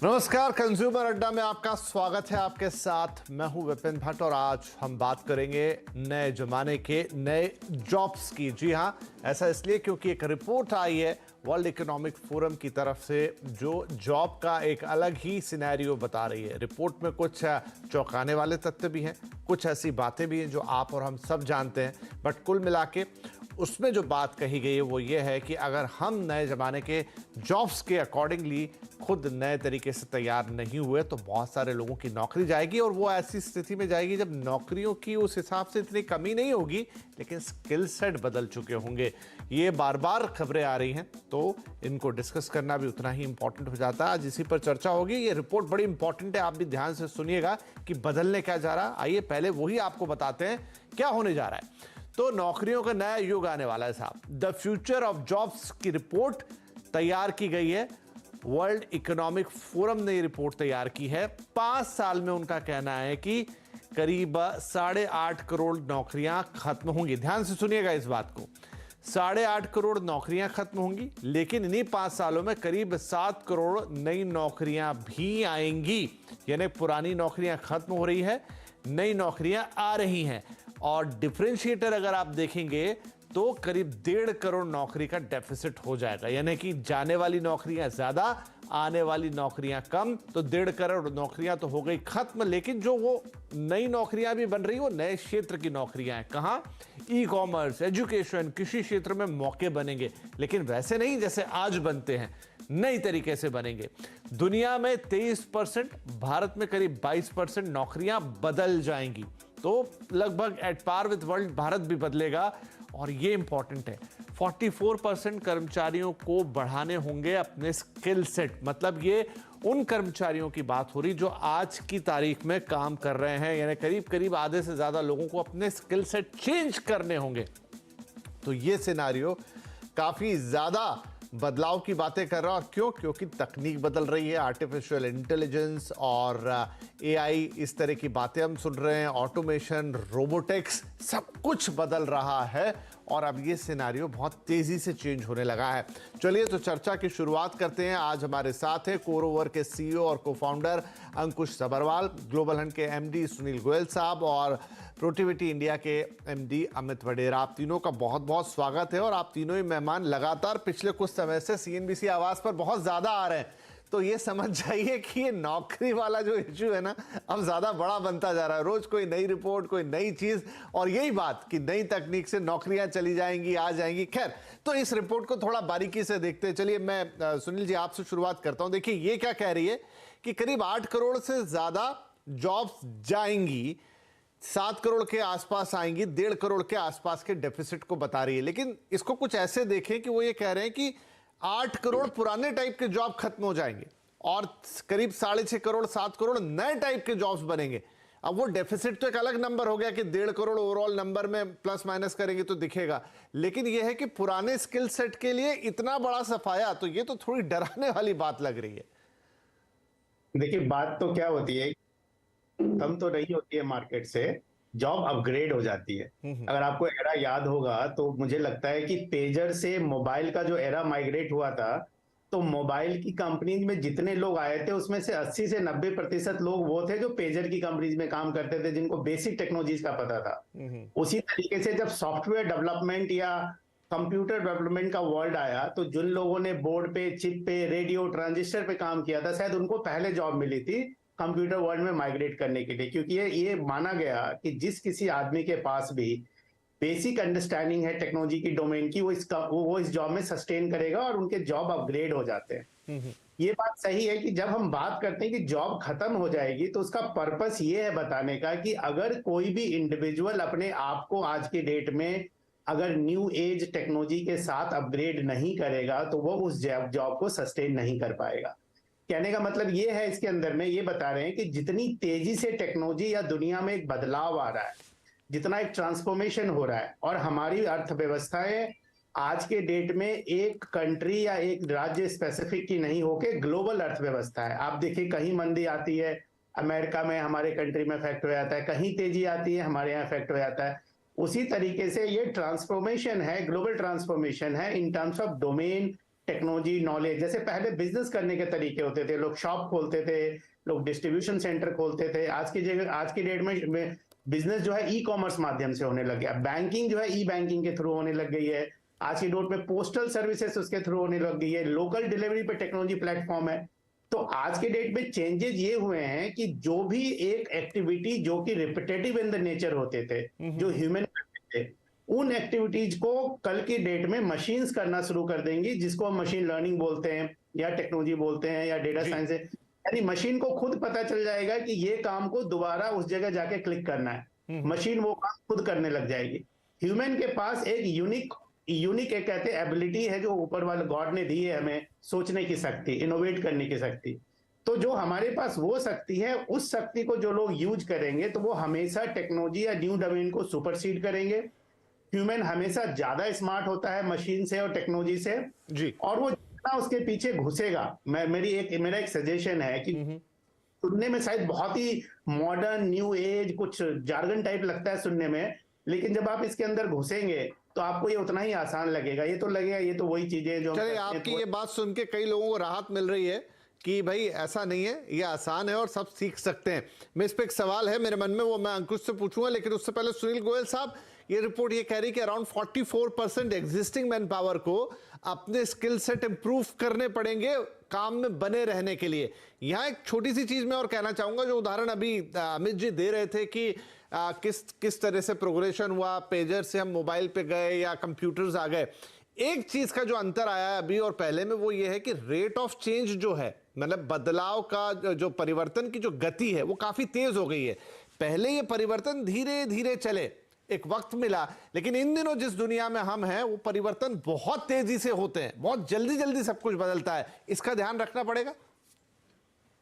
नमस्कार, कंज्यूमर अड्डा में आपका स्वागत है। आपके साथ मैं हूं विपिन भट्ट और आज हम बात करेंगे नए जमाने के नए जॉब्स की। जी हां, ऐसा इसलिए क्योंकि एक रिपोर्ट आई है वर्ल्ड इकोनॉमिक फोरम की तरफ से जो जॉब का एक अलग ही सिनेरियो बता रही है। रिपोर्ट में कुछ चौंकाने वाले तथ्य भी हैं, कुछ ऐसी बातें भी हैं जो आप और हम सब जानते हैं, बट कुल मिला के उसमें जो बात कही गई है वो ये है कि अगर हम नए ज़माने के जॉब्स के अकॉर्डिंगली खुद नए तरीके से तैयार नहीं हुए तो बहुत सारे लोगों की नौकरी जाएगी, और वो ऐसी स्थिति में जाएगी जब नौकरियों की उस हिसाब से इतनी कमी नहीं होगी, लेकिन स्किल सेट बदल चुके होंगे। ये बार बार खबरें आ रही हैं, तो इनको डिस्कस करना भी उतना ही इंपॉर्टेंट हो जाता है। आज इसी पर चर्चा होगी। ये रिपोर्ट बड़ी इंपॉर्टेंट है, आप भी ध्यान से सुनिएगा कि बदलने क्या जा रहा है। आइए पहले वही आपको बताते हैं क्या होने जा रहा है। तो नौकरियों का नया युग आने वाला है साहब। द फ्यूचर ऑफ जॉब्स की रिपोर्ट तैयार की गई है। वर्ल्ड इकोनॉमिक फोरम ने ये रिपोर्ट तैयार की है। 5 साल में उनका कहना है कि करीब 8.5 करोड़ नौकरियां खत्म होंगी। ध्यान से सुनिएगा इस बात को, 8.5 करोड़ नौकरियां खत्म होंगी, लेकिन इन्हीं 5 सालों में करीब 7 करोड़ नई नौकरियां भी आएंगी। यानी पुरानी नौकरियां खत्म हो रही है, नई नौकरियां आ रही हैं। और डिफरेंशिएटर अगर आप देखेंगे तो करीब 1.5 करोड़ नौकरी का डेफिसिट हो जाएगा। यानी कि जाने वाली नौकरियां ज्यादा, आने वाली नौकरियां कम। तो 1.5 करोड़ नौकरियां तो हो गई खत्म, लेकिन जो वो नई नौकरियां भी बन रही वो नए क्षेत्र की नौकरियां हैं। कहां? ई कॉमर्स, एजुकेशन, कृषि क्षेत्र में मौके बनेंगे, लेकिन वैसे नहीं जैसे आज बनते हैं, नई तरीके से बनेंगे। दुनिया में 23%, भारत में करीब 22% नौकरियां बदल जाएंगी। तो लगभग एट पार विद वर्ल्ड भारत भी बदलेगा। और ये इंपॉर्टेंट है, 44% कर्मचारियों को बढ़ाने होंगे अपने स्किल सेट। मतलब ये उन कर्मचारियों की बात हो रही जो आज की तारीख में काम कर रहे हैं, यानी करीब करीब आधे से ज्यादा लोगों को अपने स्किल सेट चेंज करने होंगे। तो ये सिनेरियो काफी ज्यादा बदलाव की बातें कर रहा है। और क्यों? क्योंकि तकनीक बदल रही है, आर्टिफिशियल इंटेलिजेंस और एआई, इस तरह की बातें हम सुन रहे हैं, ऑटोमेशन, रोबोटिक्स, सब कुछ बदल रहा है और अब ये सिनेरियो बहुत तेजी से चेंज होने लगा है। चलिए तो चर्चा की शुरुआत करते हैं। आज हमारे साथ है कोरोवर के सीईओ और को-फाउंडर अंकुश सबरवाल, ग्लोबल हंट के एमडी सुनील गोयल साहब और प्रोटिविटी इंडिया के एमडी अमित वडेरा। आप तीनों का बहुत बहुत स्वागत है। और आप तीनों ही मेहमान लगातार पिछले कुछ समय से सीएनबीसी आवाज पर बहुत ज्यादा आ रहे हैं, तो ये समझ जाइए कि ये नौकरी वाला जो इश्यू है ना, अब ज्यादा बड़ा बनता जा रहा है। रोज कोई नई रिपोर्ट, कोई नई चीज, और यही बात कि नई तकनीक से नौकरियां चली जाएंगी, आ जाएंगी। खैर, तो इस रिपोर्ट को थोड़ा बारीकी से देखते हैं। चलिए मैं सुनील जी आपसे शुरुआत करता हूं। देखिए ये क्या कह रही है कि करीब 8 करोड़ से ज्यादा जॉब्स जाएंगी, 7 करोड़ के आसपास आएंगी, 1.5 करोड़ के आसपास के डेफिसिट को बता रही है। लेकिन इसको कुछ ऐसे देखें कि वो ये कह रहे हैं कि 8 करोड़ पुराने टाइप के जॉब खत्म हो जाएंगे और करीब 6.5 करोड़ 7 करोड़ नए टाइप के जॉब्स बनेंगे। अब वो डेफिसिट तो एक अलग नंबर हो गया कि 1.5 करोड़ ओवरऑल नंबर में प्लस माइनस करेंगे तो दिखेगा, लेकिन ये है कि पुराने स्किल सेट के लिए इतना बड़ा सफाया, तो ये तो थोड़ी डराने वाली बात लग रही है। देखिए, बात तो क्या होती है, कम तो नहीं होती है मार्केट से, जॉब अपग्रेड हो जाती है। अगर आपको एरा याद होगा तो मुझे लगता है कि पेजर से मोबाइल का जो एरा माइग्रेट हुआ था, तो मोबाइल की कंपनीज में जितने लोग आए थे उसमें से 80 से 90% लोग वो थे जो पेजर की कंपनीज में काम करते थे, जिनको बेसिक टेक्नोलॉजीज का पता था। उसी तरीके से जब सॉफ्टवेयर डेवलपमेंट या कंप्यूटर डेवलपमेंट का वर्ल्ड आया, तो जिन लोगों ने बोर्ड पे, चिप पे, रेडियो, ट्रांजिस्टर पे काम किया था, शायद उनको पहले जॉब मिली थी कंप्यूटर वर्ल्ड में माइग्रेट करने के लिए, क्योंकि ये माना गया कि जिस किसी आदमी के पास भी बेसिक अंडरस्टैंडिंग है टेक्नोलॉजी की डोमेन की, वो इस जॉब में सस्टेन करेगा और उनके जॉब अपग्रेड हो जाते हैं। ये बात सही है कि जब हम बात करते हैं कि जॉब खत्म हो जाएगी, तो उसका पर्पस ये है बताने का कि अगर कोई भी इंडिविजुअल अपने आप को आज के डेट में अगर न्यू एज टेक्नोलॉजी के साथ अपग्रेड नहीं करेगा, तो वो उस जॉब को सस्टेन नहीं कर पाएगा। कहने का मतलब ये है, इसके अंदर में ये बता रहे हैं कि जितनी तेजी से टेक्नोलॉजी या दुनिया में एक बदलाव आ रहा है, जितना एक ट्रांसफॉर्मेशन हो रहा है, और हमारी अर्थव्यवस्थाएं आज के डेट में एक कंट्री या एक राज्य स्पेसिफिक की नहीं होके ग्लोबल अर्थव्यवस्था है। आप देखिए, कहीं मंदी आती है, अमेरिका में, हमारे कंट्री में इफेक्ट हो जाता है, कहीं तेजी आती है, हमारे यहाँ इफेक्ट हो जाता है। उसी तरीके से ये ट्रांसफॉर्मेशन है, ग्लोबल ट्रांसफॉर्मेशन है in terms of domain, technology knowledge, जैसे पहले बिजनेस करने के तरीके होते थे, लोग शॉप खोलते थे, लोग डिस्ट्रीब्यूशन सेंटर खोलते थे। आज की डेट में बिजनेस जो है ई कॉमर्स माध्यम से होने लग गया, बैंकिंग जो है ई बैंकिंग के थ्रू होने लग गई है, आज की डेट में पोस्टल सर्विसेज उसके थ्रू होने लग गई है, लोकल डिलीवरी पे टेक्नोलॉजी प्लेटफॉर्म है। तो आज के डेट में चेंजेस ये हुए हैं कि जो भी एक एक्टिविटी जो कि रिपीटेटिव इन द नेचर होते थे, जो ह्यूमन करते थे, उन एक्टिविटीज को कल की डेट में मशीन्स करना शुरू कर देंगी, जिसको हम मशीन लर्निंग बोलते हैं या टेक्नोलॉजी बोलते हैं या डेटा साइंस है। यानी मशीन को खुद पता चल जाएगा कि ये काम को दोबारा उस जगह जाके क्लिक करना है, मशीन वो काम खुद करने लग जाएगी। ह्यूमन के पास एक यूनिक एक कहते हैं एबिलिटी है जो ऊपर वाले गॉड ने दी है हमें, सोचने की शक्ति, इनोवेट करने की शक्ति। तो जो हमारे पास वो शक्ति है, उस शक्ति को जो लोग यूज करेंगे तो वो हमेशा टेक्नोलॉजी या न्यू डोमेन को सुपरसीड करेंगे। ह्यूमन हमेशा ज्यादा स्मार्ट होता है मशीन से और टेक्नोलॉजी से जी, और वो जितना उसके पीछे घुसेगा, मेरा एक सजेशन है कि सुनने में शायद बहुत ही मॉडर्न न्यू एज कुछ जार्गन टाइप लगता है सुनने में, लेकिन जब आप इसके अंदर घुसेंगे तो आपको ये उतना ही आसान लगेगा। ये तो लगेगा ये तो वही चीजें जो चलिए, आपकी ये बात सुन के कई लोगों को राहत मिल रही है कि भाई ऐसा नहीं है, ये आसान है और सब सीख सकते हैं। मैं इस पे एक सवाल है मेरे मन में, वो मैं अंकुश से पूछूंगा, लेकिन उससे पहले सुनील गोयल साहब, ये रिपोर्ट ये कह रही है कि अराउंड 44% एग्जिस्टिंग मैन पावर को अपने स्किल सेट इंप्रूव करने पड़ेंगे काम में बने रहने के लिए। यहाँ एक छोटी सी चीज मैं और कहना चाहूंगा, जो उदाहरण अभी अमित जी दे रहे थे कि किस तरह से प्रोग्रेशन हुआ, पेजर से हम मोबाइल पे गए या कंप्यूटर्स आ गए। एक चीज का जो अंतर आया है अभी और पहले में, वो ये है कि रेट ऑफ चेंज जो है, मतलब बदलाव का जो परिवर्तन की जो गति है, वो काफी तेज हो गई है। पहले ये परिवर्तन धीरे धीरे चले, एक वक्त मिला, लेकिन इन दिनों जिस दुनिया में हम हैं, वो परिवर्तन बहुत तेजी से होते हैं, बहुत जल्दी जल्दी सब कुछ बदलता है। इसका ध्यान रखना पड़ेगा।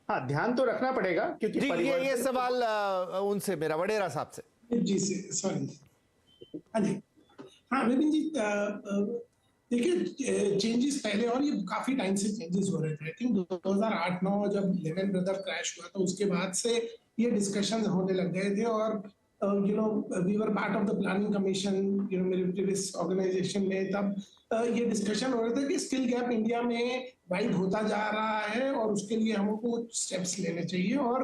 हाँ, ध्यान तो रखना पड़ेगा, क्योंकि ये सवाल उनसे मेरा, वडेरा साहब से जी से, सॉरी। हाँ जी, हाँ विपिन जी, देखिए चेंजेस पहले और ये काफी टाइम से चेंजेस हो रहे थे। आई थिंक 2008-9 जब लेमन ब्रदर क्रैश हुआ तो उसके बाद से ये डिस्कशन होने लग गए थे, और we were part of the planning commission, मेरे प्रीवियस ऑर्गेनाइजेशन में, तब ये डिस्कशन हो रहे थे कि स्किल गैप इंडिया में वाइड होता जा रहा है और उसके लिए हमको स्टेप्स लेने चाहिए। और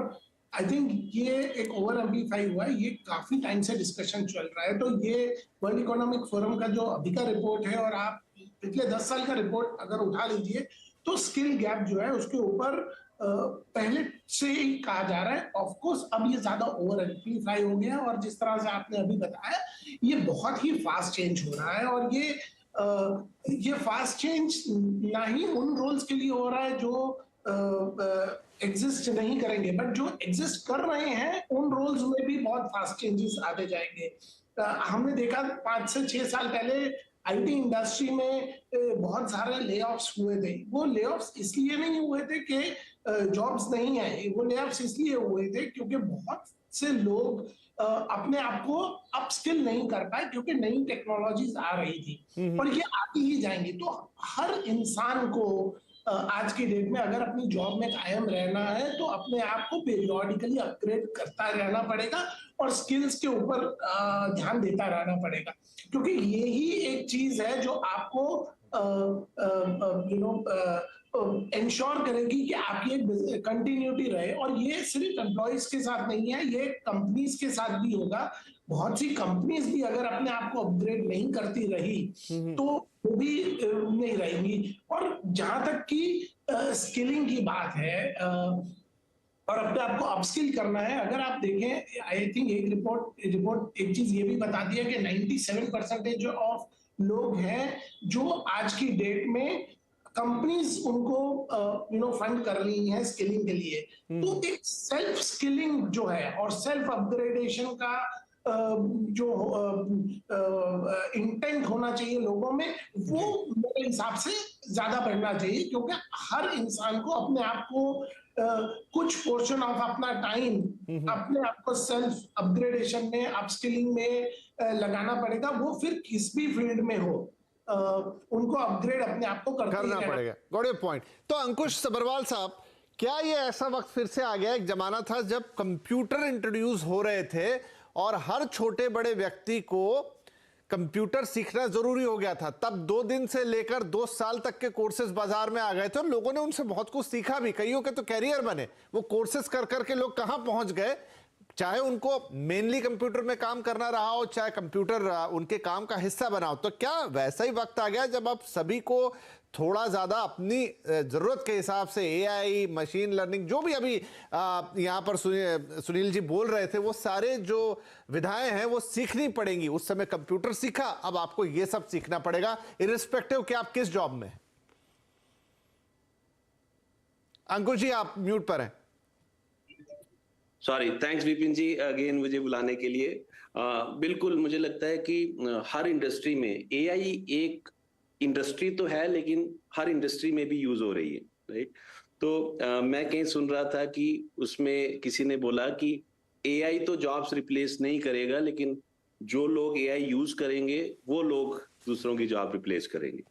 आई थिंक ये एक ओवर एम्प्लीफाई हुआ है, ये काफी टाइम से डिस्कशन चल रहा है। तो ये वर्ल्ड इकोनॉमिक फोरम का जो अभी का रिपोर्ट है, और आप पिछले 10 साल का रिपोर्ट अगर उठा लीजिए, तो स्किल गैप जो है उसके ऊपर पहले से ही कहा जा रहा है। ऑफ कोर्स अब ये ज्यादा ओवर एम्प्लीफाई हो गया, और जिस तरह से आपने अभी बताया, ये बहुत ही फास्ट चेंज हो रहा है। और ये फास्ट चेंज ना ही उन रोल्स के लिए हो रहा है जो एग्जिस्ट नहीं करेंगे, बट जो एग्जिस्ट कर रहे हैं उन रोल्स में भी बहुत फास्ट चेंजेस आते जाएंगे। हमने देखा 5 से 6 साल पहले आईटी इंडस्ट्री में बहुत सारे लेऑफ्स हुए थे। वो लेऑफ्स इसलिए नहीं हुए थे कि जॉब्स नहीं आए, वो लेऑफ्स इसलिए हुए थे क्योंकि बहुत से लोग अपने आप को अपस्किल नहीं कर पाए, क्योंकि नई टेक्नोलॉजीज आ रही थी और ये आती ही जाएंगी। तो हर इंसान को आज की डेट में अगर अपनी जॉब में कायम रहना है तो अपने आप को पीरियोडिकली अपग्रेड करता रहना पड़ेगा और स्किल्स के ऊपर ध्यान देता रहना पड़ेगा, क्योंकि यही एक चीज है जो आपको इंश्योर करेगी कि आपकी एक कंटिन्यूटी रहे। और ये सिर्फ एम्प्लॉइज के साथ नहीं है, ये कंपनीज के साथ भी होगा। बहुत सी कंपनीज भी अगर अपने आप को अपग्रेड नहीं करती रही तो वो भी नहीं रहेंगी। और जहां तक की स्किलिंग की बात है और अपने आप को अपस्किल करना है, अगर आप देखें, आई थिंक एक रिपोर्ट एक चीज ये भी बताती है कि 97% ऑफ लोग हैं जो आज की डेट में कंपनीज उनको फंड कर रही हैं स्किलिंग के लिए। तो एक सेल्फ स्किलिंग जो है और सेल्फ अपग्रेडेशन का जो इंटेंट होना चाहिए लोगों में, वो मेरे हिसाब से ज्यादा बढ़ना चाहिए, क्योंकि हर इंसान को अपने आप को कुछ पोर्शन ऑफ अपना टाइम अपने आप को सेल्फ अपग्रेडेशन में, अपस्किलिंग में लगाना पड़ेगा। वो फिर किस भी फील्ड में हो, उनको अपग्रेड अपने आप को करना पड़ेगा। Got your point. तो अंकुश सबरवाल साहब, क्या ये ऐसा वक्त फिर से आ गया? एक जमाना था जब कंप्यूटर इंट्रोड्यूस हो रहे थे और हर छोटे बड़े व्यक्ति को कंप्यूटर सीखना जरूरी हो गया था, तब 2 दिन से लेकर 2 साल तक के कोर्सेज बाजार में आ गए थे और लोगों ने उनसे बहुत कुछ सीखा भी, कईयों के तो कैरियर बने। वो कोर्सेज कर करके लोग कहां पहुंच गए, चाहे उनको मेनली कंप्यूटर में काम करना रहा हो, चाहे कंप्यूटर उनके काम का हिस्सा बना हो। तो क्या वैसा ही वक्त आ गया जब आप सभी को थोड़ा ज्यादा अपनी जरूरत के हिसाब से एआई, मशीन लर्निंग, जो भी अभी यहाँ पर सुनील जी बोल रहे थे, वो सारे जो विधाएं हैं वो सीखनी पड़ेंगी। उस समय कंप्यूटर सीखा, अब आपको ये सब सीखना पड़ेगा, इर्रिस्पेक्टिव कि आप किस जॉब में। अंकुश जी आप म्यूट पर हैं। सॉरी, थैंक्स विपिन जी अगेन मुझे बुलाने के लिए। बिल्कुल मुझे लगता है कि हर इंडस्ट्री में एआई एक इंडस्ट्री तो है, लेकिन हर इंडस्ट्री में भी यूज हो रही है, राइट। तो मैं कहीं सुन रहा था कि उसमें किसी ने बोला कि एआई तो जॉब्स रिप्लेस नहीं करेगा, लेकिन जो लोग एआई यूज करेंगे वो लोग दूसरों की जॉब रिप्लेस करेंगे।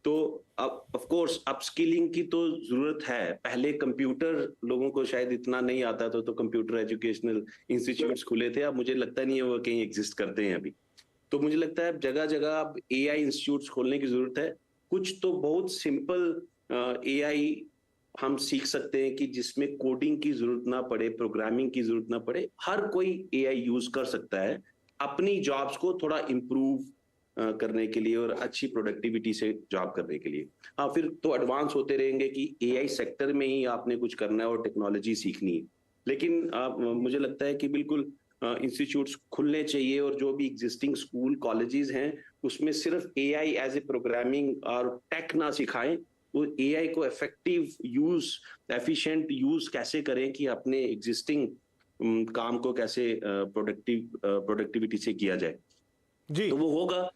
तो अब ऑफ कोर्स अपस्किलिंग की तो जरूरत है। पहले कंप्यूटर लोगों को शायद इतना नहीं आता था, तो कंप्यूटर एजुकेशनल इंस्टीट्यूट्स खुले थे। अब मुझे लगता नहीं है वो कहीं एग्जिस्ट करते हैं अभी। तो मुझे लगता है जगह जगह अब एआई इंस्टीट्यूट्स खोलने की जरूरत है। कुछ तो बहुत सिंपल एआई हम सीख सकते हैं कि जिसमें कोडिंग की जरूरत ना पड़े, प्रोग्रामिंग की जरूरत ना पड़े। हर कोई एआई यूज कर सकता है अपनी जॉब्स को थोड़ा इंप्रूव करने के लिए और अच्छी प्रोडक्टिविटी से जॉब करने के लिए। हाँ, फिर तो एडवांस होते रहेंगे कि एआई सेक्टर में ही आपने कुछ करना है और टेक्नोलॉजी सीखनी है। लेकिन मुझे लगता है कि बिल्कुल इंस्टीट्यूट्स खुलने चाहिए, और जो भी एग्जिस्टिंग स्कूल कॉलेजेस हैं उसमें सिर्फ एआई एज ए प्रोग्रामिंग और टेक ना सिखाएं, वो एआई को इफेक्टिव यूज, एफिशिएंट यूज कैसे करें कि अपने एग्जिस्टिंग काम को कैसे प्रोडक्टिविटी से किया जाए जी, तो वो होगा।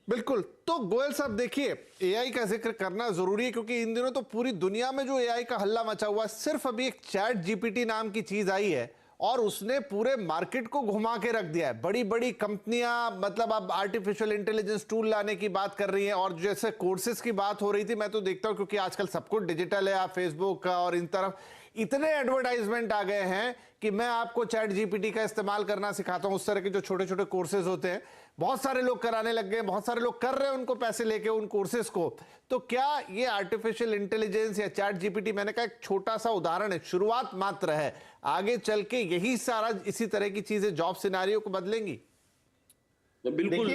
बिल्कुल। तो गोयल साहब देखिए, एआई का जिक्र करना जरूरी है क्योंकि इन दिनों तो पूरी दुनिया में जो एआई का हल्ला मचा हुआ है, सिर्फ अभी एक चैट जीपीटी नाम की चीज आई है और उसने पूरे मार्केट को घुमा के रख दिया है। बड़ी बड़ी कंपनियां मतलब अब आर्टिफिशियल इंटेलिजेंस टूल लाने की बात कर रही हैं, और जैसे कोर्सेज की बात हो रही थी, मैं तो देखता हूं क्योंकि आजकल सब कुछ डिजिटल है, आप फेसबुक का और इन तरफ इतने एडवर्टाइजमेंट आ गए हैं कि मैं आपको चैट जीपीटी का इस्तेमाल करना सिखाता हूं। उस तरह के जो छोटे छोटे कोर्सेज होते हैं बहुत सारे लोग कराने लग गए, बहुत सारे लोग कर रहे हैं उनको पैसे लेके उन कोर्सेज को। तो क्या ये आर्टिफिशियल इंटेलिजेंस या चैट जीपीटी, मैंने कहा एक छोटा सा उदाहरण है, शुरुआत मात्र है, आगे चल के यही सारा इसी तरह की चीजें जॉब सिनारियो को बदलेंगी? बिल्कुल।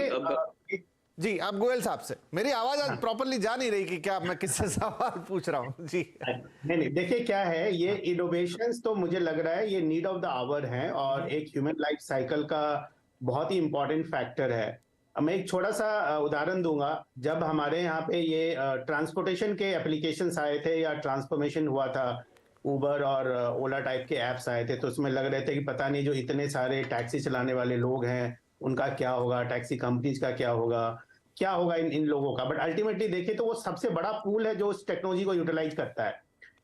जी, आप गोयल साहब से, मेरी आवाज आज प्रॉपर्ली जा नहीं रही कि क्या मैं किससे सवाल पूछ रहा हूं? जी नहीं, देखिए क्या है, ये इनोवेशंस तो मुझे लग रहा है ये नीड ऑफ द आवर है और एक ह्यूमन लाइफ साइकिल का बहुत ही इंपॉर्टेंट फैक्टर है। मैं एक छोटा सा उदाहरण दूंगा। जब हमारे यहाँ पे ये ट्रांसपोर्टेशन के एप्लीकेशंस आए थे या ट्रांसफॉर्मेशन हुआ था, उबर और ओला टाइप के एप्स आए थे, तो उसमें लग रहे थे कि पता नहीं जो इतने सारे टैक्सी चलाने वाले लोग हैं उनका क्या होगा, टैक्सी कंपनीज का क्या होगा इन लोगों का। बट अल्टीमेटली देखिए तो वो सबसे बड़ा पूल है जो उस टेक्नोलॉजी को यूटिलाइज करता है।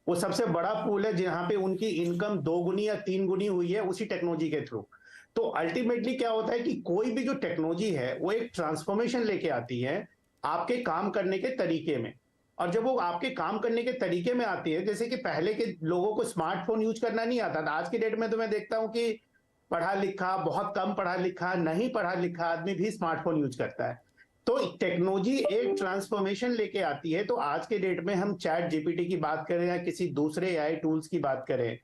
वो सबसे बड़ा पूल है जहां पे उनकी इनकम 2 गुनी या 3 गुनी हुई है उसी टेक्नोलॉजी के थ्रू। तो अल्टीमेटली क्या होता है कि कोई भी जो टेक्नोलॉजी है वो एक ट्रांसफॉर्मेशन लेके आती है आपके काम करने के तरीके में। और जब वो आपके काम करने के तरीके में आती है, जैसे कि पहले के लोगों को स्मार्टफोन यूज करना नहीं आता था, आज की डेट में तो मैं देखता हूं कि पढ़ा लिखा, बहुत कम पढ़ा लिखा, नहीं पढ़ा लिखा आदमी भी स्मार्टफोन यूज करता है। तो टेक्नोलॉजी एक ट्रांसफॉर्मेशन लेके आती है। तो आज के डेट में हम चैट जीपीटी की बात करें या किसी दूसरे एआई टूल्स की बात करें,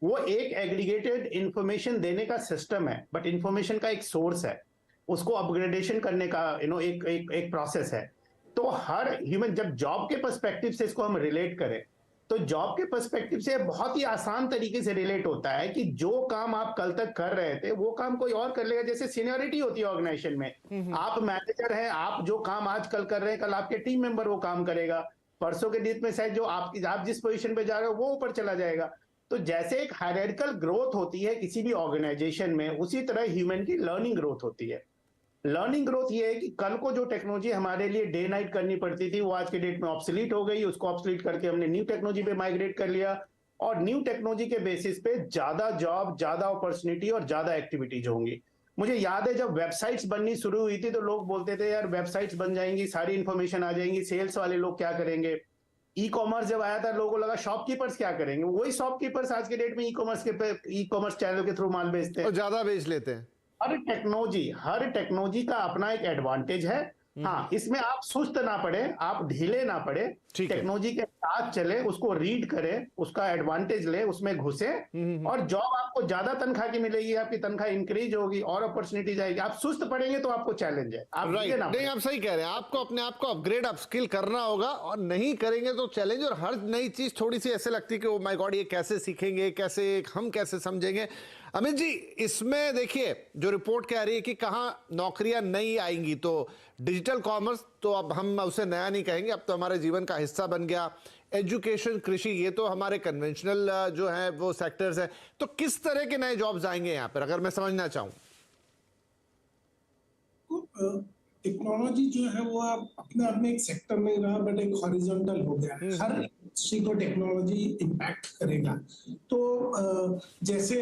वो एक एग्रीगेटेड इंफॉर्मेशन देने का सिस्टम है, बट इंफॉर्मेशन का एक सोर्स है, उसको अपग्रेडेशन करने का एक प्रोसेस है। तो हर ह्यूमन, जब जॉब के पर्सपेक्टिव से इसको हम रिलेट करें, तो जॉब के पर्सपेक्टिव से बहुत ही आसान तरीके से रिलेट होता है कि जो काम आप कल तक कर रहे थे वो काम कोई और कर लेगा। जैसे सीनियरिटी होती है ऑर्गेनाइजेशन में, आप मैनेजर हैं, आप जो काम आज कल कर रहे हैं कल आपके टीम मेंबर वो काम करेगा, परसों के दिन में शायद जो आप जिस पोजीशन पे जा रहे हो वो ऊपर चला जाएगा। तो जैसे एक हायरार्किकल ग्रोथ होती है किसी भी ऑर्गेनाइजेशन में, उसी तरह ह्यूमन की लर्निंग ग्रोथ होती है। लर्निंग ग्रोथ ये है कि कल को जो टेक्नोलॉजी हमारे लिए डे नाइट करनी पड़ती थी वो आज के डेट में ऑब्सोलीट हो गई, उसको ऑब्सोलीट करके हमने न्यू टेक्नोलॉजी पे माइग्रेट कर लिया, और न्यू टेक्नोलॉजी के बेसिस पे ज्यादा जॉब, ज्यादा अपॉर्चुनिटी और ज्यादा एक्टिविटीज होंगी। मुझे याद है जब वेबसाइट्स बननी शुरू हुई थी तो लोग बोलते थे यार वेबसाइट्स बन जाएंगी, सारी इंफॉर्मेशन आ जाएंगी, सेल्स वाले लोग क्या करेंगे। ई कॉमर्स जब आया था लोगों को लगा शॉपकीपर्स क्या करेंगे, वही शॉपकीपर्स आज के डेट में ई कॉमर्स चैनल के थ्रू माल बेचते हैं, ज्यादा बेच लेते हैं। हर टेक्नोलॉजी का अपना एक एडवांटेज है। हाँ, इसमें आप सुस्त ना पड़े, आप ढीले ना पड़े, ठीक है। टेक्नोलॉजी के साथ चले, उसको रीड करें, उसका एडवांटेज ले, उसमें घुसे, और जॉब आपको ज्यादा तनख्वाह की मिलेगी, आपकी तनख्वाह इंक्रीज होगी और अपॉर्चुनिटी जाएगी। आप सुस्त पड़ेंगे तो आपको चैलेंज है, आप ढीले राइट, ना नहीं पड़े। आप सही कह रहे हैं, आपको अपने आप को अपग्रेड अपस्किल करना होगा, और नहीं करेंगे तो चैलेंज। और हर नई चीज थोड़ी सी ऐसे लगती है कि ओ माय गॉड, ये कैसे सीखेंगे, कैसे हम कैसे समझेंगे। अमित जी, इसमें देखिए जो रिपोर्ट कह रही है कि कहाँ नौकरियां नई आएंगी, तो डिजिटल कॉमर्स तो अब हम उसे नया नहीं कहेंगे, अब तो हमारे जीवन का हिस्सा बन गया। एजुकेशन, कृषि, ये तो हमारे कन्वेंशनल जो है वो सेक्टर्स है। तो किस तरह के नए जॉब्स आएंगे यहाँ पर, अगर मैं समझना चाहूँ? टेक्नोलॉजी जो है वो आप अपने आप में एक सेक्टर नहीं रहा, बट एक हॉरिजॉन्टल हो गया। हर इंडस्ट्री को टेक्नोलॉजी इम्पैक्ट करेगा। तो जैसे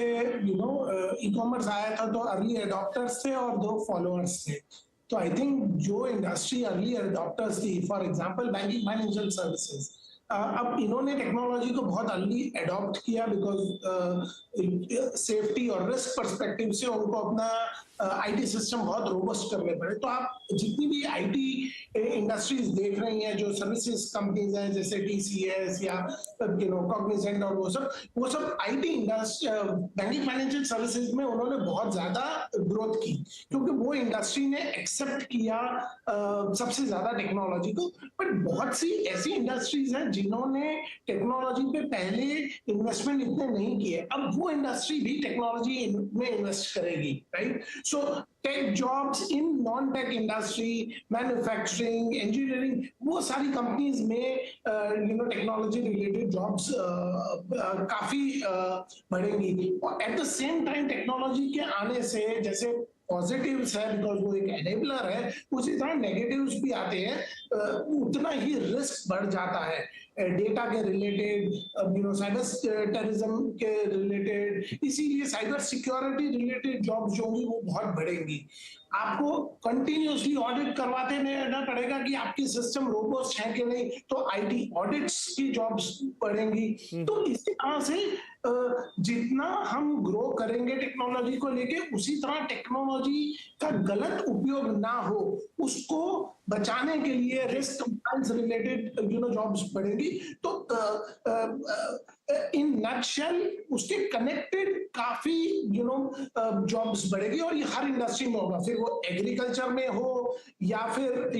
ई कॉमर्स आया था तो अर्ली अडॉप्टर्स थे और 2 फॉलोअर्स थे। तो आई थिंक जो इंडस्ट्री अर्ली अडॉप्टर्स थी, for example banking financial services, अब इन्होंने टेक्नोलॉजी को बहुत अर्ली अडॉप्ट किया, बिकॉज सेफ्टी और रिस्क पर्सपेक्टिव से उनको अपना आईटी सिस्टम बहुत रोबस्ट करने पड़े। तो आप जितनी भी आईटी इंडस्ट्रीज देख रही हैं, जो सर्विसेज कंपनीज हैं जैसे टीसीएस या कॉग्निजेंट और वो सब IT industry, banking financial services में उन्होंने बहुत ज्यादा ग्रोथ की, क्योंकि वो इंडस्ट्री ने एक्सेप्ट किया सबसे ज्यादा टेक्नोलॉजी को। बट बहुत सी ऐसी इंडस्ट्रीज हैं जिन्होंने टेक्नोलॉजी पे पहले इन्वेस्टमेंट इतने नहीं किए, अब वो इंडस्ट्री भी टेक्नोलॉजी में इन्वेस्ट करेगी, right? So tech jobs in non-tech industry, manufacturing, engineering, वो सारी कंपनीज में टेक्नोलॉजी रिलेटेड जॉब्स काफी बढ़ेंगी। और at the same time technology के आने से जैसे पॉजिटिव्स है, बिकॉज वो एक एनेबलर है, उसी तरह नेगेटिव्स भी आते हैं। उतना ही रिस्क बढ़ जाता है डेटा के रिलेटेड, साइबर टेररिज्म के रिलेटेड। इसीलिए साइबर सिक्योरिटी रिलेटेड जॉब्स जो होंगी वो बहुत बढ़ेंगी। आपको कंटिन्यूसली ऑडिट करवाते रहना पड़ेगा कि आपकी सिस्टम रोबस्ट है कि नहीं, तो आईटी ऑडिट्स की जॉब्स बढ़ेंगी। तो इसी तरह से जितना हम ग्रो करेंगे टेक्नोलॉजी को लेके, उसी तरह टेक्नोलॉजी का गलत उपयोग ना हो उसको बचाने के लिए रिस्क कंप्लायंस रिलेटेड जॉब्स बढ़ेगी। तो इन नटशेल उसके कनेक्टेड काफी जॉब्स बढ़ेगी, और ये हर इंडस्ट्री में होगा, फिर वो एग्रीकल्चर में हो या फिर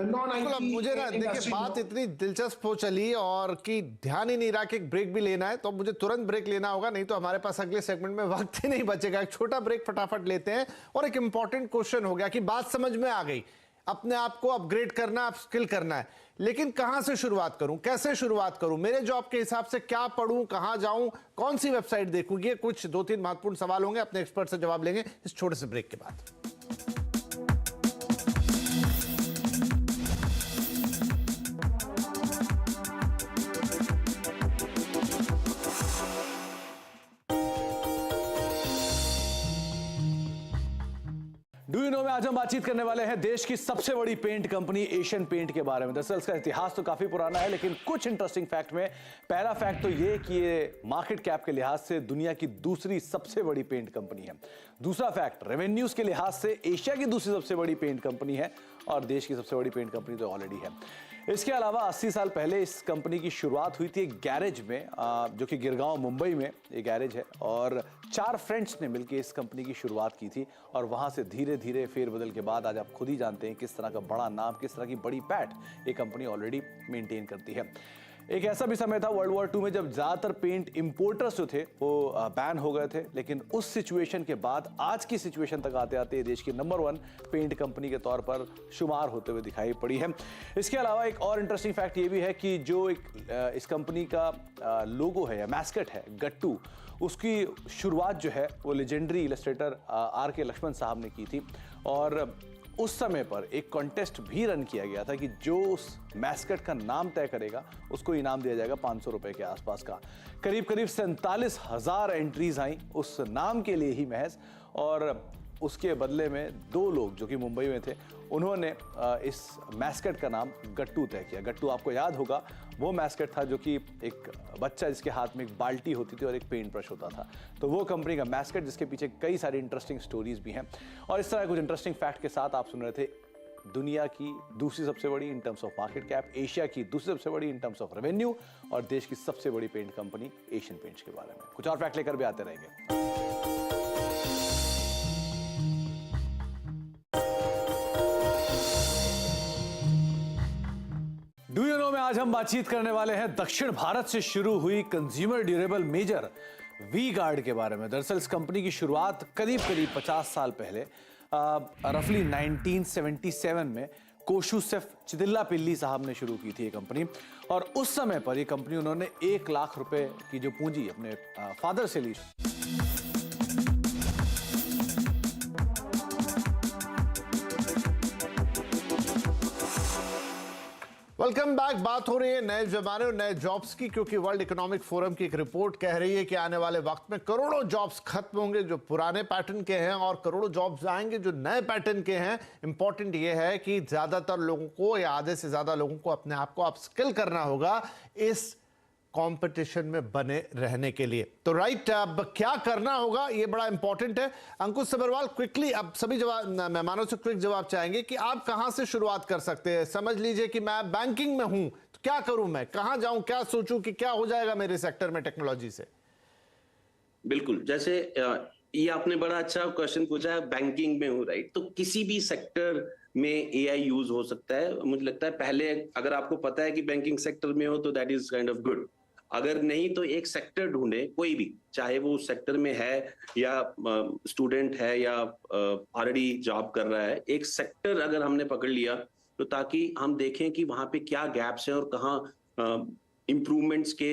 नॉन आईटी। मुझे ना देखिए बात इतनी दिलचस्प हो चली और कि ध्यान ही नहीं रहा कि एक ब्रेक भी लेना है, तो मुझे तुरंत ब्रेक लेना होगा, नहीं तो हमारे पास अगले सेगमेंट में वक्त ही नहीं बचेगा। एक छोटा ब्रेक फटाफट लेते हैं। और एक इंपॉर्टेंट क्वेश्चन हो गया कि बात समझ में आ गई, अपने आप को अपग्रेड करना, अपस्किल करना है, लेकिन कहां से शुरुआत करूं, कैसे शुरुआत करूं, मेरे जॉब के हिसाब से क्या पढूं, कहां जाऊं, कौन सी वेबसाइट देखूं, ये कुछ 2-3 महत्वपूर्ण सवाल होंगे, अपने एक्सपर्ट से जवाब लेंगे इस छोटे से ब्रेक के बाद। डू यू नो में आज हम बातचीत करने वाले हैं देश की सबसे बड़ी पेंट कंपनी एशियन पेंट के बारे में। दरअसल इसका इतिहास तो काफी पुराना है, लेकिन कुछ इंटरेस्टिंग फैक्ट में पहला फैक्ट तो ये कि ये मार्केट कैप के लिहाज से दुनिया की दूसरी सबसे बड़ी पेंट कंपनी है। दूसरा फैक्ट, रेवेन्यूज के लिहाज से एशिया की दूसरी सबसे बड़ी पेंट कंपनी है, और देश की सबसे बड़ी पेंट कंपनी तो ऑलरेडी है। इसके अलावा 80 साल पहले इस कंपनी की शुरुआत हुई थी एक गैरेज में, जो कि गिरगांव मुंबई में ये गैरेज है, और 4 फ्रेंड्स ने मिलकर इस कंपनी की शुरुआत की थी, और वहां से धीरे धीरे फेरबदल के बाद आज आप खुद ही जानते हैं किस तरह का बड़ा नाम, किस तरह की बड़ी पैठ ये कंपनी ऑलरेडी मेंटेन करती है। एक ऐसा भी समय था वर्ल्ड वॉर 2 में जब ज्यादातर पेंट इंपोर्टर्स जो थे वो बैन हो गए थे, लेकिन उस सिचुएशन के बाद आज की सिचुएशन तक आते आते देश की नंबर 1 पेंट कंपनी के तौर पर शुमार होते हुए दिखाई पड़ी है। इसके अलावा एक और इंटरेस्टिंग फैक्ट ये भी है कि जो इस कंपनी का लोगो है या मैस्कट है गट्टू, उसकी शुरुआत जो है वो लेजेंडरी इलस्ट्रेटर आर.के. लक्ष्मण साहब ने की थी, और उस समय पर एक कॉन्टेस्ट भी रन किया गया था कि जो उस मैस्कट का नाम तय करेगा उसको इनाम दिया जाएगा 500 रुपए के आसपास का। करीब 47,000 एंट्रीज आई उस नाम के लिए ही महज, और उसके बदले में 2 लोग जो कि मुंबई में थे उन्होंने इस मैस्कट का नाम गट्टू तय किया। गट्टू आपको याद होगा वो मैस्कट था जो कि एक बच्चा जिसके हाथ में एक बाल्टी होती थी और एक पेंट ब्रश होता था। तो वो कंपनी का मैस्कट जिसके पीछे कई सारी इंटरेस्टिंग स्टोरीज भी हैं। और इस तरह कुछ इंटरेस्टिंग फैक्ट के साथ आप सुन रहे थे दुनिया की दूसरी सबसे बड़ी in terms of market cap, Asia की दूसरी सबसे बड़ी इन टर्म्स ऑफ रेवेन्यू और देश की सबसे बड़ी पेंट कंपनी एशियन पेंट्स के बारे में। कुछ और फैक्ट लेकर भी आते रहेंगे। डू यू नो में आज हम बातचीत करने वाले हैं दक्षिण भारत से शुरू हुई consumer durable major V Guard के बारे में। दरअसल इस कंपनी की शुरुआत करीब 50 साल पहले रफली 1977 में कोशुसेफ चिदिल्लापिल्ली साहब ने शुरू की थी ये कंपनी। और उस समय पर ये कंपनी उन्होंने 1 लाख रुपए की जो पूंजी अपने फादर से ली। Welcome back. बात हो रही है नए जमाने और नए जॉब्स की, क्योंकि वर्ल्ड इकोनॉमिक फोरम की एक रिपोर्ट कह रही है कि आने वाले वक्त में करोड़ों जॉब्स खत्म होंगे जो पुराने पैटर्न के हैं और करोड़ों जॉब्स आएंगे जो नए पैटर्न के हैं। इंपॉर्टेंट ये है कि ज्यादातर लोगों को या आधे से ज्यादा लोगों को अपने आप को अपस्किल करना होगा इस कंपटीशन में बने रहने के लिए। तो राइट, अब क्या करना होगा ये बड़ा इंपॉर्टेंट है। अंकुश सब्रवाल, क्विकली अब सभी मेहमानों से क्विक जवाब चाहेंगे कि आप कहां से शुरुआत कर सकते हैं। समझ लीजिए कि मैं बैंकिंग में हूं तो क्या करूं, मैं कहां जाऊं, क्या सोचूं कि क्या हो जाएगा मेरे सेक्टर में टेक्नोलॉजी से। बिल्कुल, जैसे ये आपने बड़ा अच्छा क्वेश्चन पूछा है। बैंकिंग में हूँ, राइट, तो किसी भी सेक्टर में एआई यूज हो सकता है। मुझे लगता है पहले अगर आपको पता है कि बैंकिंग सेक्टर में हो तो that is kind of good. अगर नहीं तो एक सेक्टर ढूंढे, कोई भी, चाहे वो उस सेक्टर में है या स्टूडेंट है या ऑलरेडी जॉब कर रहा है। एक सेक्टर अगर हमने पकड़ लिया तो ताकि हम देखें कि वहां पे क्या गैप्स हैं और कहाँ इम्प्रूवमेंट्स के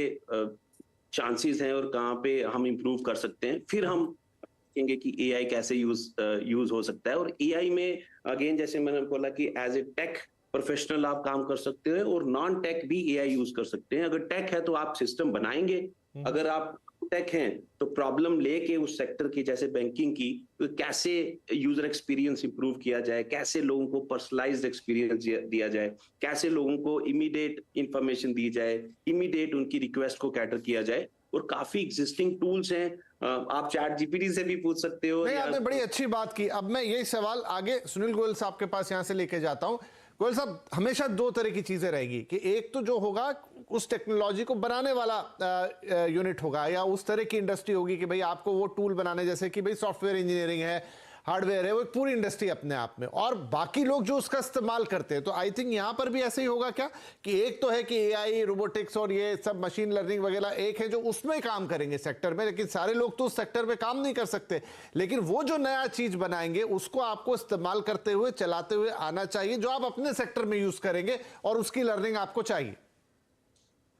चांसेस हैं और कहाँ पे हम इम्प्रूव कर सकते हैं। फिर हम देखेंगे कि एआई कैसे यूज हो सकता है। और एआई में अगेन जैसे मैंने बोला कि एज ए टेक प्रोफेशनल आप काम कर सकते हो और नॉन टेक भी एआई यूज कर सकते हैं। अगर टेक है तो आप सिस्टम बनाएंगे, अगर आप टेक हैं तो प्रॉब्लम लेके उस सेक्टर की जैसे बैंकिंग की तो कैसे यूजर एक्सपीरियंस इंप्रूव किया जाए, कैसे लोगों को पर्सनलाइज्ड एक्सपीरियंस दिया जाए, कैसे लोगों को इमीडिएट इंफॉर्मेशन दी जाए, इमीडिएट उनकी रिक्वेस्ट को कैटर किया जाए। और काफी एग्जिस्टिंग टूल्स हैं, आप चैट जीपीटी से भी पूछ सकते हो। नहीं, आपने बड़ी अच्छी बात की। अब मैं यही सवाल आगे सुनील गोयल साहब के पास यहां से लेके जाता हूं। गोयल साहब, हमेशा दो तरह की चीजें रहेगी कि एक तो जो होगा उस टेक्नोलॉजी को बनाने वाला यूनिट होगा या उस तरह की इंडस्ट्री होगी कि भाई आपको वो टूल बनाने, जैसे कि भाई सॉफ्टवेयर इंजीनियरिंग है, हार्डवेयर है, वो एक पूरी इंडस्ट्री अपने आप में, और बाकी लोग जो उसका इस्तेमाल करते हैं। तो आई थिंक यहां पर भी ऐसे ही होगा क्या कि एक तो है कि एआई, रोबोटिक्स और ये सब मशीन लर्निंग वगैरह एक है जो उसमें काम करेंगे सेक्टर में, लेकिन सारे लोग तो उस सेक्टर में काम नहीं कर सकते। लेकिन वो जो नया चीज बनाएंगे उसको आपको इस्तेमाल करते हुए, चलाते हुए आना चाहिए, जो आप अपने सेक्टर में यूज करेंगे और उसकी लर्निंग आपको चाहिए।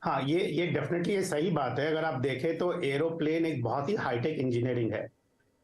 हाँ, ये डेफिनेटली ये सही बात है। अगर आप देखें तो एरोप्लेन एक बहुत ही हाईटेक इंजीनियरिंग है।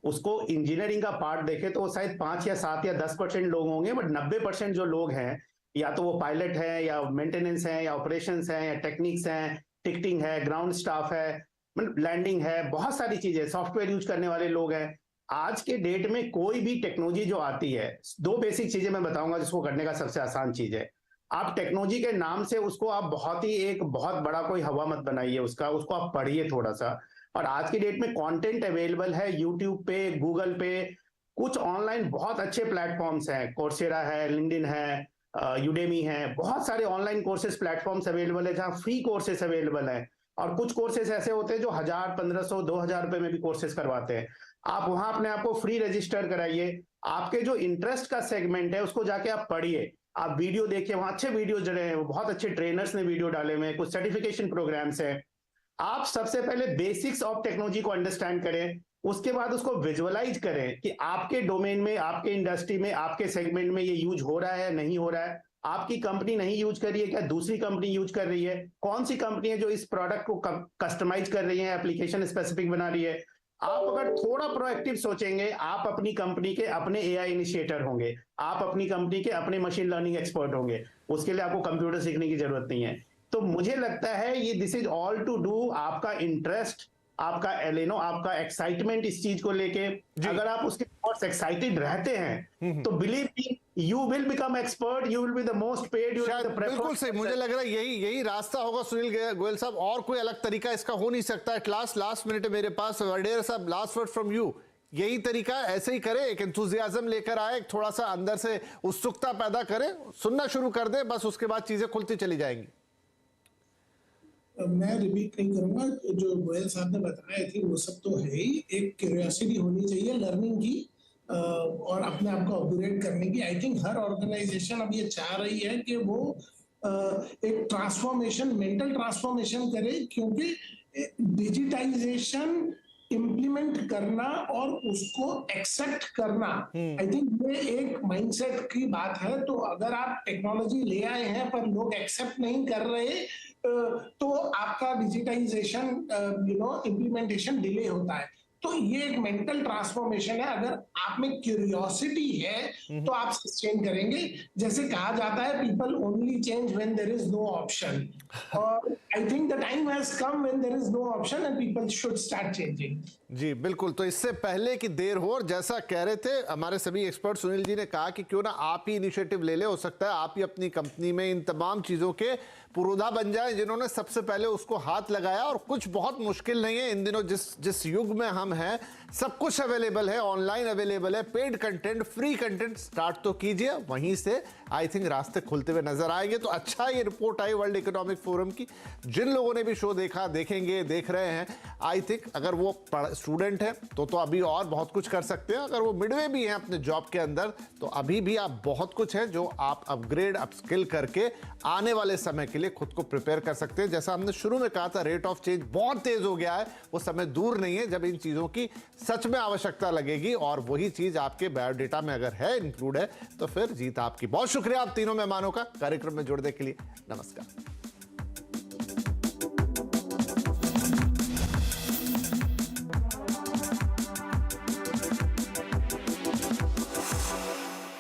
उसको इंजीनियरिंग का पार्ट देखें तो वो शायद 5 या 7 या 10% लोग होंगे, बट 90% जो लोग हैं या तो वो पायलट है या मेंटेनेंस है या ऑपरेशंस है या टेक्निक्स हैं, टिकटिंग है, ग्राउंड स्टाफ है, मतलब लैंडिंग है, बहुत सारी चीजें, सॉफ्टवेयर यूज करने वाले लोग हैं। आज के डेट में कोई भी टेक्नोलॉजी जो आती है, 2 बेसिक चीजें मैं बताऊंगा जिसको करने का सबसे आसान चीज है। आप टेक्नोलॉजी के नाम से उसको आप बहुत बड़ा कोई हवा मत बनाइए, उसको आप पढ़िए थोड़ा सा। और आज की डेट में कंटेंट अवेलेबल है यूट्यूब पे, गूगल पे, कुछ ऑनलाइन बहुत अच्छे प्लेटफॉर्म्स हैं, कोर्सेरा है, लिंक्डइन है, यूडेमी है, बहुत सारे ऑनलाइन कोर्सेज प्लेटफॉर्म्स अवेलेबल है जहां फ्री कोर्सेज अवेलेबल हैं। और कुछ कोर्सेज ऐसे होते हैं जो 1000, 1500, 2000 रुपए में भी कोर्सेज करवाते हैं। आप वहां अपने आप को फ्री रजिस्टर कराइए, आपके जो इंटरेस्ट का सेगमेंट है उसको जाके आप पढ़िए, आप वीडियो देखिए, वहां अच्छे वीडियो जड़े हैं, बहुत अच्छे ट्रेनर्स ने वीडियो डाले हुए हैं, कुछ सर्टिफिकेशन प्रोग्राम्स हैं। आप सबसे पहले बेसिक्स ऑफ टेक्नोलॉजी को अंडरस्टैंड करें, उसके बाद उसको विजुअलाइज करें कि आपके डोमेन में, आपके इंडस्ट्री में, आपके सेगमेंट में ये यूज हो रहा है, नहीं हो रहा है। आपकी कंपनी नहीं यूज कर रही है क्या दूसरी कंपनी यूज कर रही है? कौन सी कंपनी है जो इस प्रोडक्ट को कस्टमाइज कर रही है, एप्लीकेशन स्पेसिफिक बना रही है? आप अगर थोड़ा प्रोएक्टिव सोचेंगे, आप अपनी कंपनी के अपने एआई इनिशिएटर होंगे, आप अपनी कंपनी के अपने मशीन लर्निंग एक्सपर्ट होंगे। उसके लिए आपको कंप्यूटर सीखने की जरूरत नहीं है। तो मुझे लगता है ये this is all to do आपका इंटरेस्ट, आपका आपका एक्साइटमेंट इस चीज को लेके। अगर आप उसके बहुत एक्साइटेड रहते हैं तो believe me, you will become expert, you will be the most paid, you will शायद be the preferred. बिल्कुल सही, मुझे लग रहा है यही रास्ता होगा सुनील गोयल साहब, और कोई अलग तरीका इसका हो नहीं सकता। एट लास्ट मिनट है मेरे पास, वडेरा साहब लास्ट वर्ड फ्रॉम यू। यही तरीका ऐसे ही करे, एक एंथुजियाज्म लेकर आए, थोड़ा सा अंदर से उत्सुकता पैदा करे, सुनना शुरू कर दे, बस उसके बाद चीजें खुलती चली जाएंगी। मैं रिपीट नहीं करूंगा, जो गोयल साहब ने बताए थे वो सब तो है ही। एक क्यूरियोसिटी होनी चाहिए लर्निंग की और अपने आप को अपग्रेड करने की। आई थिंक हर ऑर्गेनाइजेशन अब ये चाह रही है कि वो एक ट्रांसफॉर्मेशन, मेंटल ट्रांसफॉर्मेशन करे, क्योंकि डिजिटाइजेशन इम्प्लीमेंट करना और उसको एक्सेप्ट करना, आई थिंक ये एक माइंडसेट की बात है। तो अगर आप टेक्नोलॉजी ले आए हैं पर लोग एक्सेप्ट नहीं कर रहे, तो आपका डिजिटाइजेशन इम्प्लीमेंटेशन डिले होता है। तो ये एक मेंटल ट्रांसफॉर्मेशन है। अगर आप में क्यूरियोसिटी है तो आप सस्टेन करेंगे। जैसे कहा जाता है, people only change when there is no option, और I think the time has come when there is no option and people should start changing. जी बिल्कुल, तो इससे पहले कि देर हो, और जैसा कह रहे थे हमारे सभी एक्सपर्ट, सुनील जी ने कहा कि क्यों ना आप ही इनिशिएटिव ले ले, हो सकता है आप ही अपनी कंपनी में इन तमाम चीजों के पुरोधा बन जाए जिन्होंने सबसे पहले उसको हाथ लगाया। और कुछ बहुत मुश्किल नहीं है इन दिनों, जिस युग में हम हैं, सब कुछ अवेलेबल है, ऑनलाइन अवेलेबल है, paid content, free content. Start तो कीजिए, वहीं से आई थिंक रास्ते खुलते हुए नजर आएंगे। तो अच्छा ये रिपोर्ट आई वर्ल्ड इकोनॉमिक फोरम की, जिन लोगों ने भी शो देखा, देखेंगे, देख रहे हैं, आई थिंक अगर वो स्टूडेंट है तो अभी और बहुत कुछ कर सकते हैं। अगर वो मिडवे भी हैं अपने जॉब के अंदर, तो अभी भी आप बहुत कुछ है जो आप अपग्रेड, अपस्किल करके आने वाले समय के लिए खुद को प्रिपेयर कर सकते हैं। जैसा हमने शुरू में कहा था, रेट ऑफ चेंज बहुत तेज हो गया है, वो समय दूर नहीं है जब इन चीजों की सच में आवश्यकता लगेगी। और वही चीज आपके बायोडेटा में अगर है, इंक्लूड है, तो फिर जीत आपकी। बहुत शुक्रिया आप तीनों मेहमानों का कार्यक्रम में जुड़ने के लिए। नमस्कार।